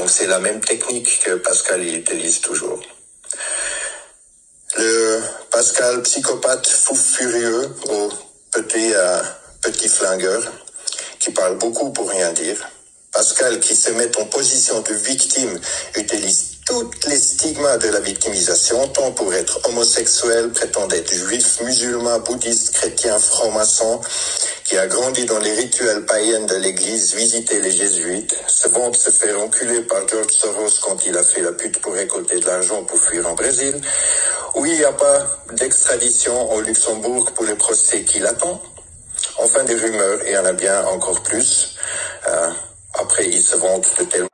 Donc c'est la même technique que Pascal il utilise toujours. Le Pascal psychopathe fou furieux au petit flingueur qui parle beaucoup pour rien dire. Pascal qui se met en position de victime utilise toutes les stigmates de la victimisation, tant pour être homosexuel, prétend être juif, musulman, bouddhiste, chrétien, franc-maçon, qui a grandi dans les rituels païens de l'église, visité les jésuites, se vante se faire enculer par George Soros quand il a fait la pute pour récolter de l'argent pour fuir en Brésil. Oui, il n'y a pas d'extradition au Luxembourg pour le procès qui l'attend. Enfin, des rumeurs, et il y en a bien encore plus. Après, il se vante de tellement...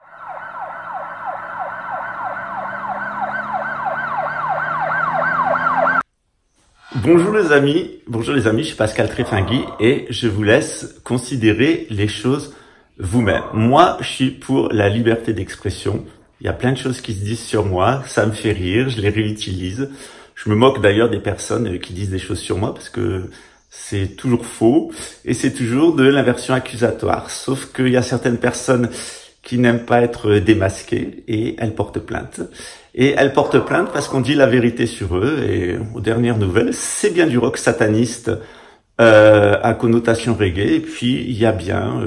Bonjour les amis, je suis Pascal Tréfingui et je vous laisse considérer les choses vous-même. Moi, je suis pour la liberté d'expression. Il y a plein de choses qui se disent sur moi, ça me fait rire, je les réutilise. Je me moque d'ailleurs des personnes qui disent des choses sur moi parce que c'est toujours faux et c'est toujours de l'inversion accusatoire. Sauf qu'il y a certaines personnes qui n'aiment pas être démasquées et elles portent plainte. Et elles portent plainte parce qu'on dit la vérité sur eux. Et aux dernières nouvelles, c'est bien du rock sataniste à connotation reggae. Et puis, il y a bien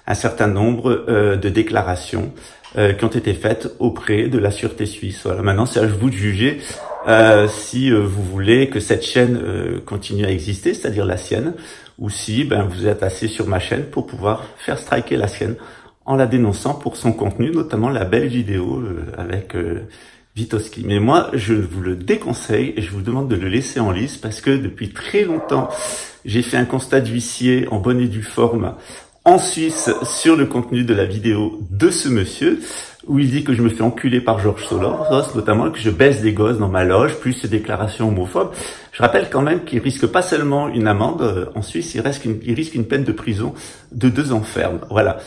un certain nombre de déclarations qui ont été faites auprès de la sûreté suisse. Voilà. Maintenant, c'est à vous de juger si vous voulez que cette chaîne continue à exister, c'est-à-dire la sienne, ou si vous êtes assez sur ma chaîne pour pouvoir faire striker la sienne en la dénonçant pour son contenu, notamment la belle vidéo avec Vitoski. Mais moi, je vous le déconseille et je vous demande de le laisser en lice parce que depuis très longtemps, j'ai fait un constat d'huissier en bonne et due forme en Suisse sur le contenu de la vidéo de ce monsieur où il dit que je me fais enculer par George Soros, notamment que je baisse des gosses dans ma loge, plus ses déclarations homophobes. Je rappelle quand même qu'il risque pas seulement une amende en Suisse, il risque une peine de prison de 2 ans ferme. Voilà.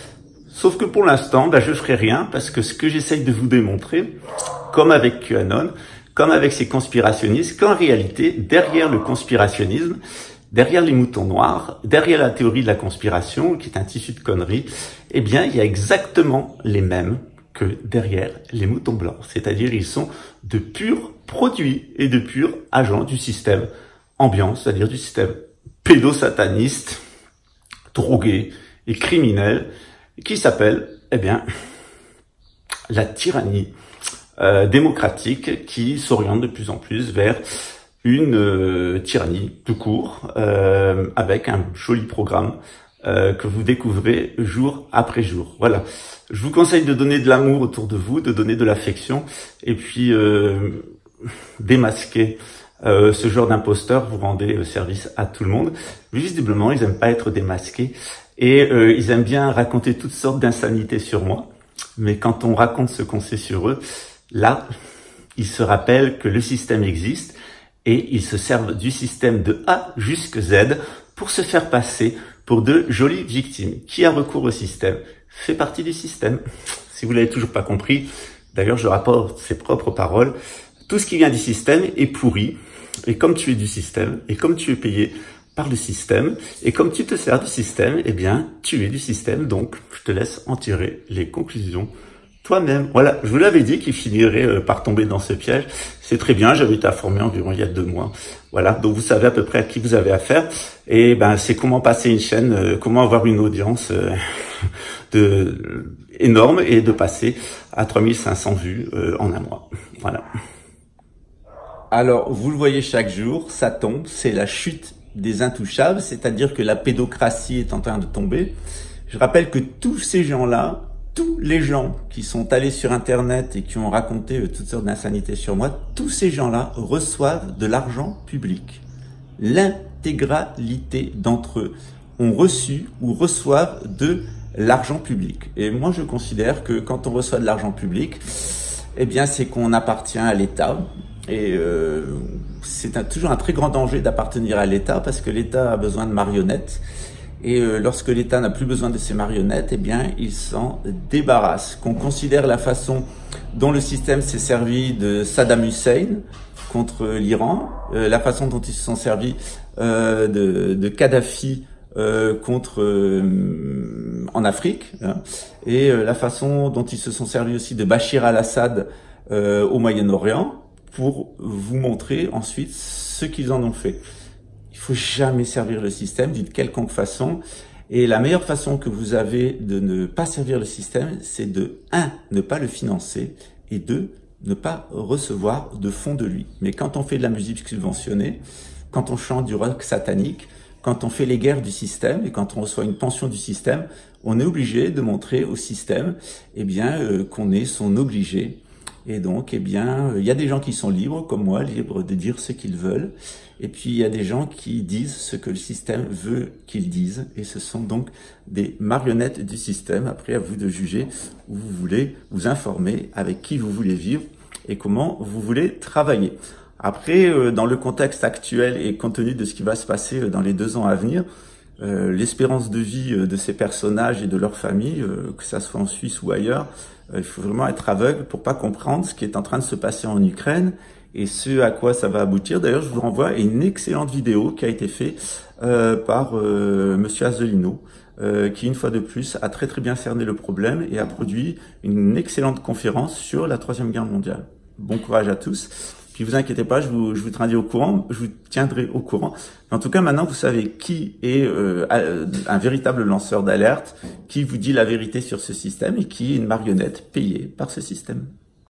Sauf que pour l'instant, je ferai rien parce que ce que j'essaye de vous démontrer, comme avec QAnon, comme avec ces conspirationnistes, qu'en réalité, derrière le conspirationnisme, derrière les moutons noirs, derrière la théorie de la conspiration, qui est un tissu de conneries, eh bien, il y a exactement les mêmes que derrière les moutons blancs. C'est-à-dire, ils sont de purs produits et de purs agents du système ambiant, c'est-à-dire du système pédosataniste, drogué et criminel, qui s'appelle, la tyrannie démocratique qui s'oriente de plus en plus vers une tyrannie tout court, avec un joli programme que vous découvrez jour après jour. Voilà. Je vous conseille de donner de l'amour autour de vous, de donner de l'affection, et puis démasquer ce genre d'imposteurs, vous rendez service à tout le monde. Visiblement, ils n'aiment pas être démasqués. Et ils aiment bien raconter toutes sortes d'insanités sur moi. Mais quand on raconte ce qu'on sait sur eux, là, ils se rappellent que le système existe et ils se servent du système de A jusqu'à Z pour se faire passer pour de jolies victimes. Qui a recours au système fait partie du système. Si vous l'avez toujours pas compris, d'ailleurs, je rapporte ses propres paroles. Tout ce qui vient du système est pourri. Et comme tu es du système, et comme tu es payé par le système, et comme tu te sers du système, eh bien, tu es du système, donc je te laisse en tirer les conclusions toi-même. Voilà, je vous l'avais dit qu'il finirait par tomber dans ce piège. C'est très bien, j'avais été informé environ il y a 2 mois. Voilà, donc vous savez à peu près à qui vous avez affaire. Et c'est comment passer une chaîne, comment avoir une audience énorme et de passer à 3500 vues en 1 mois. Voilà. Alors, vous le voyez chaque jour, ça tombe, c'est la chute des intouchables, c'est-à-dire que la pédocratie est en train de tomber. Je rappelle que tous ces gens-là, tous les gens qui sont allés sur Internet et qui ont raconté toutes sortes d'insanités sur moi, tous ces gens-là reçoivent de l'argent public. L'intégralité d'entre eux ont reçu ou reçoivent de l'argent public. Et moi, je considère que quand on reçoit de l'argent public, eh bien, c'est qu'on appartient à l'État. Et c'est toujours un très grand danger d'appartenir à l'État parce que l'État a besoin de marionnettes. Et lorsque l'État n'a plus besoin de ces marionnettes, eh bien, il s'en débarrasse. Qu'on considère la façon dont le système s'est servi de Saddam Hussein contre l'Iran, la façon dont ils se sont servis de Kadhafi en Afrique, hein, et la façon dont ils se sont servis aussi de Bachir al-Assad au Moyen-Orient pour vous montrer ensuite ce qu'ils en ont fait. Il faut jamais servir le système d'une quelconque façon. Et la meilleure façon que vous avez de ne pas servir le système, c'est de 1. Ne pas le financer et 2. Ne pas recevoir de fonds de lui. Mais quand on fait de la musique subventionnée, quand on chante du rock satanique, quand on fait les guerres du système et quand on reçoit une pension du système, on est obligé de montrer au système qu'on est son obligé. Et donc, il y a des gens qui sont libres, comme moi, libres de dire ce qu'ils veulent. Et puis, il y a des gens qui disent ce que le système veut qu'ils disent. Et ce sont donc des marionnettes du système. Après, à vous de juger où vous voulez vous informer, avec qui vous voulez vivre et comment vous voulez travailler. Après, dans le contexte actuel et compte tenu de ce qui va se passer dans les 2 ans à venir, l'espérance de vie de ces personnages et de leurs familles, que ça soit en Suisse ou ailleurs, il faut vraiment être aveugle pour pas comprendre ce qui est en train de se passer en Ukraine et ce à quoi ça va aboutir. D'ailleurs, je vous renvoie à une excellente vidéo qui a été faite par Monsieur Azzolino, qui une fois de plus a très bien cerné le problème et a produit une excellente conférence sur la 3e Guerre mondiale. Bon courage à tous. Puis vous inquiétez pas, je vous tiendrai au courant. En tout cas, maintenant, vous savez qui est un véritable lanceur d'alerte, qui vous dit la vérité sur ce système et qui est une marionnette payée par ce système.